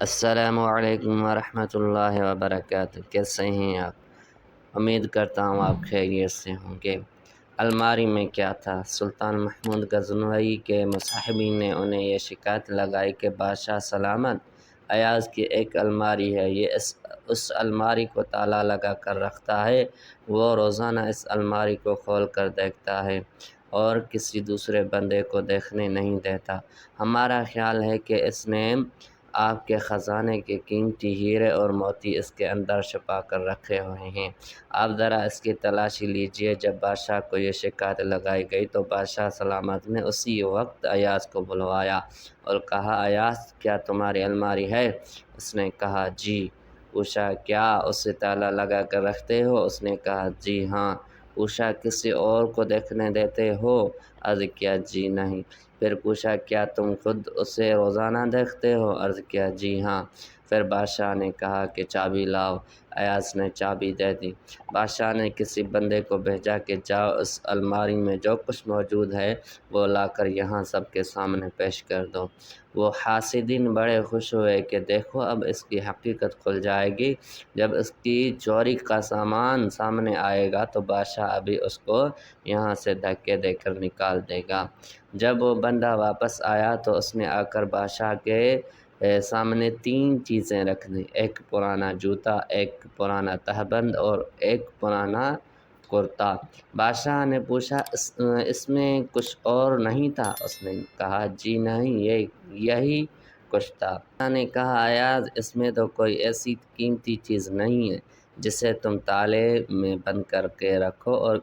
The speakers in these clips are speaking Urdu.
السلام علیکم ورحمۃ اللہ وبرکاتہ۔ کیسے ہیں آپ؟ امید کرتا ہوں آپ خیریت سے ہوں گے۔ الماری میں کیا تھا؟ سلطان محمود غزنوی کے مصاحبین نے انہیں یہ شکایت لگائی کہ بادشاہ سلامت ایاز کی ایک الماری ہے، یہ اس الماری کو تالا لگا کر رکھتا ہے، وہ روزانہ اس الماری کو کھول کر دیکھتا ہے اور کسی دوسرے بندے کو دیکھنے نہیں دیتا۔ ہمارا خیال ہے کہ اس نے آپ کے خزانے کے قیمتی ہیرے اور موتی اس کے اندر چھپا کر رکھے ہوئے ہیں، آپ ذرا اس کی تلاشی لیجئے۔ جب بادشاہ کو یہ شکایت لگائی گئی تو بادشاہ سلامت نے اسی وقت ایاز کو بلوایا اور کہا، ایاز کیا تمہاری الماری ہے؟ اس نے کہا جی۔ پوچھا کیا اسے تالا لگا کر رکھتے ہو؟ اس نے کہا جی ہاں۔ پوچھا کسی اور کو دیکھنے دیتے ہو؟ عرض کیا جی نہیں۔ پھر پوچھا کیا تم خود اسے روزانہ دیکھتے ہو؟ عرض کیا جی ہاں۔ پھر بادشاہ نے کہا کہ چابی لاؤ۔ ایاز نے چابی دے دی۔ بادشاہ نے کسی بندے کو بھیجا کہ جاؤ اس الماری میں جو کچھ موجود ہے وہ لا کر یہاں سب کے سامنے پیش کر دو۔ وہ حاسدین بڑے خوش ہوئے کہ دیکھو اب اس کی حقیقت کھل جائے گی، جب اس کی چوری کا سامان سامنے آئے گا تو بادشاہ ابھی اس کو یہاں سے دھکے دے کر نکال دے گا۔ جب وہ بندہ واپس آیا تو اس نے آ کر بادشاہ کے سامنے 3 چیزیں رکھ دیں، ایک پرانا جوتا، ایک پرانا تہبند اور ایک پرانا کرتا۔ بادشاہ نے پوچھا اس میں کچھ اور نہیں تھا؟ اس نے کہا جی نہیں، یہی کچھ تھا۔ بادشاہ نے کہا ایاز اس میں تو کوئی ایسی قیمتی چیز نہیں ہے جسے تم تالے میں بند کر کے رکھو اور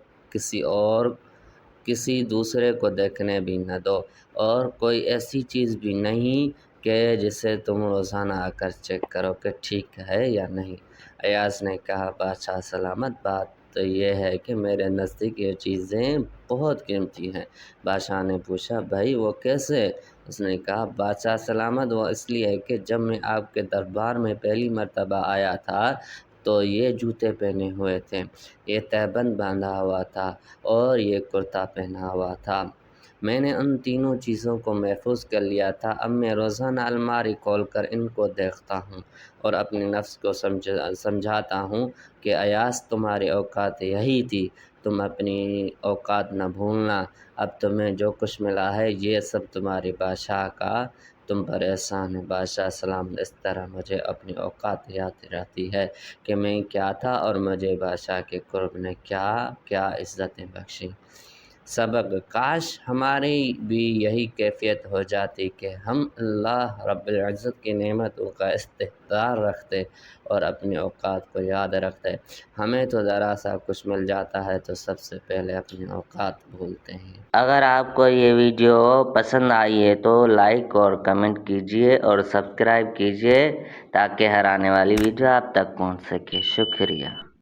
کسی دوسرے کو دیکھنے بھی نہ دو، اور کوئی ایسی چیز بھی نہیں کہ جسے تم روزانہ آ کر چیک کرو کہ ٹھیک ہے یا نہیں۔ ایاز نے کہا بادشاہ سلامت بات تو یہ ہے کہ میرے نزدیک یہ چیزیں بہت قیمتی ہیں۔ بادشاہ نے پوچھا بھائی وہ کیسے؟ اس نے کہا بادشاہ سلامت وہ اس لیے کہ جب میں آپ کے دربار میں پہلی مرتبہ آیا تھا تو یہ جوتے پہنے ہوئے تھے، یہ تہبند باندھا ہوا تھا اور یہ کرتا پہنا ہوا تھا۔ میں نے ان تینوں چیزوں کو محفوظ کر لیا تھا۔ اب میں روزانہ الماری کھول کر ان کو دیکھتا ہوں اور اپنے نفس کو سمجھاتا ہوں کہ ایاز تمہاری اوقات یہی تھی، تم اپنی اوقات نہ بھولنا۔ اب تمہیں جو کچھ ملا ہے یہ سب تمہاری بادشاہ کا تم پر احسان ہے۔ بادشاہ سلامت اس طرح مجھے اپنی اوقات یاد دلاتی ہے کہ میں کیا تھا اور مجھے بادشاہ کے قرب نے کیا کیا عزتیں بخشیں۔ سبق: کاش ہماری بھی یہی کیفیت ہو جاتی کہ ہم اللہ رب العزت کی نعمتوں کا استحضار رکھتے اور اپنی اوقات کو یاد رکھتے۔ ہمیں تو ذرا سا کچھ مل جاتا ہے تو سب سے پہلے اپنی اوقات بھولتے ہیں۔ اگر آپ کو یہ ویڈیو پسند آئی ہے تو لائک اور کمنٹ کیجیے اور سبسکرائب کیجیے تاکہ ہر آنے والی ویڈیو آپ تک پہنچ سکے۔ شکریہ۔